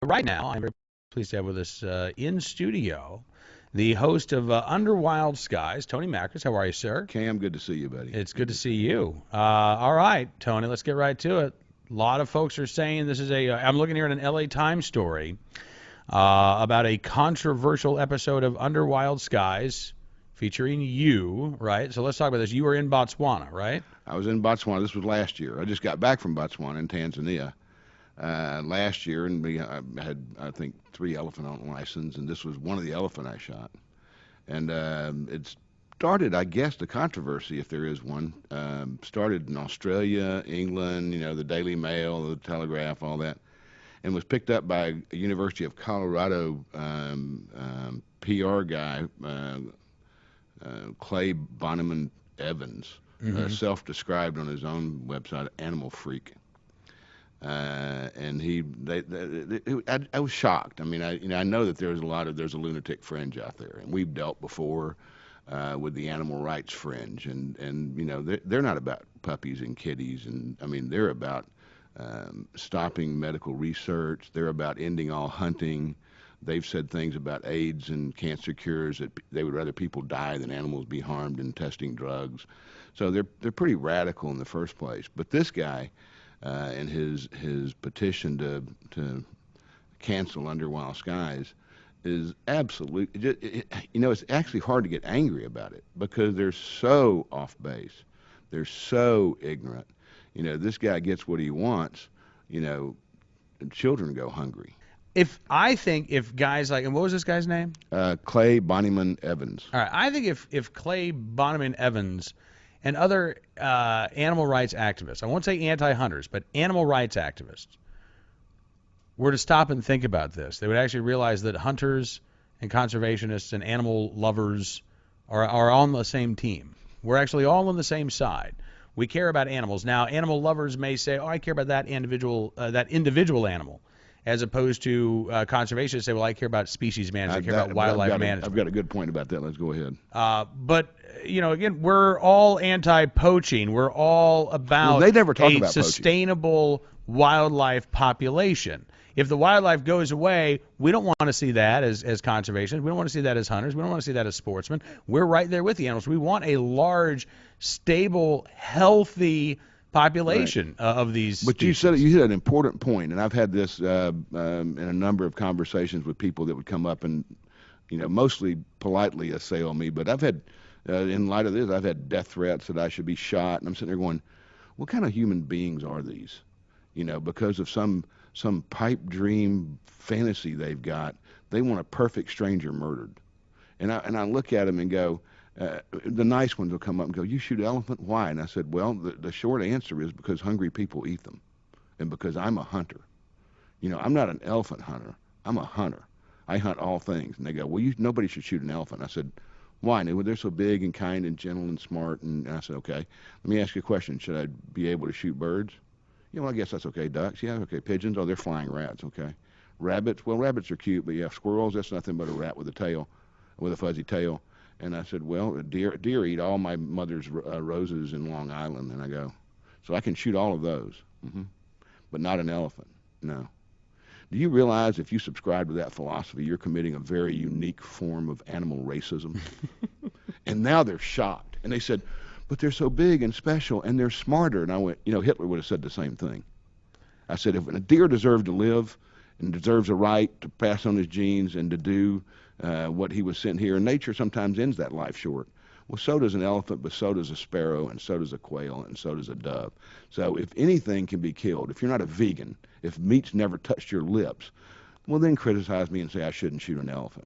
Right now, I'm very pleased to have with us in studio the host of Under Wild Skies, Tony Macris. How are you, sir? Cam, good to see you, buddy. It's good to see you. All right, Tony, let's get right to it. A lot of folks are saying this is I'm looking here at an LA Times story about a controversial episode of Under Wild Skies featuring you, right? So let's talk about this. You were in Botswana, right? I was in Botswana. This was last year. I just got back from Botswana in Tanzania last year, and I had, I think, 3 elephant on license, and this was one of the elephant I shot. And it started, I guess, the controversy, if there is one, started in Australia, England, the Daily Mail, the Telegraph, all that, and was picked up by a University of Colorado PR guy, Clay Bonneman Evans, self-described on his own website, Animal Freak. And I was shocked. I mean, I know that there's a lunatic fringe out there, and we've dealt before with the animal rights fringe, and they're not about puppies and kitties, and I mean they're about stopping medical research. They're about ending all hunting. They've said things about AIDS and cancer cures that they would rather people die than animals be harmed in testing drugs. So they're pretty radical in the first place. But this guy, in his petition to cancel Under Wild Skies, is absolute. It's actually hard to get angry about it because they're so off base. They're so ignorant. This guy gets what he wants. And children go hungry. If guys like, and what was this guy's name? Clay Bonneman Evans. All right, I think if Clay Bonneman Evans and other animal rights activists, I won't say anti-hunters, but animal rights activists, were to stop and think about this, they would actually realize that hunters and conservationists and animal lovers are on the same team. We're actually all on the same side. We care about animals. Now, animal lovers may say, "Oh, I care about that individual animal," as opposed to conservationists say, "Well, I care about species management. I care about wildlife management." I've got a good point about that. Let's go ahead. But again, we're all anti-poaching. We're all about they never talk about sustainable wildlife population. If the wildlife goes away, we don't want to see that as conservationists. We don't want to see that as hunters. We don't want to see that as sportsmen. We're right there with the animals. We want a large, stable, healthy population of these But species. you hit an important point, and I've had this in a number of conversations with people that would come up and mostly politely assail me, but I've had in light of this, I've had death threats that I should be shot, and I'm sitting there going, what kind of human beings are these? Because of some pipe dream fantasy they've got, they want a perfect stranger murdered. And I look at them and go, the nice ones will come up and go, "You shoot elephant? Why?" And I said, well, the short answer is because hungry people eat them, and because I'm a hunter. I'm not an elephant hunter. I'm a hunter. I hunt all things. And they go, "Well, nobody should shoot an elephant." I said, "Why?" And they were, "They're so big and kind and gentle and smart." And I said, "Okay, let me ask you a question. Should I be able to shoot birds?" I guess that's okay. Ducks, yeah, okay. Pigeons, oh, they're flying rats, okay. Rabbits, well, rabbits are cute, but yeah, squirrels, that's nothing but a rat with a fuzzy tail. And I said, well, deer eat all my mother's roses in Long Island. And I go, so I can shoot all of those, but not an elephant, no. Do you realize if you subscribe to that philosophy, you're committing a very unique form of animal racism? And now they're shocked. And they said, "But they're so big and special, and they're smarter." And I went, Hitler would have said the same thing. I said, if a deer deserved to live and deserves a right to pass on his genes and to do what he was sent here, and nature sometimes ends that life short. Well, so does an elephant, but so does a sparrow, and so does a quail, and so does a dove. So if anything can be killed, if you're not a vegan, if meat's never touched your lips, well, then criticize me and say I shouldn't shoot an elephant.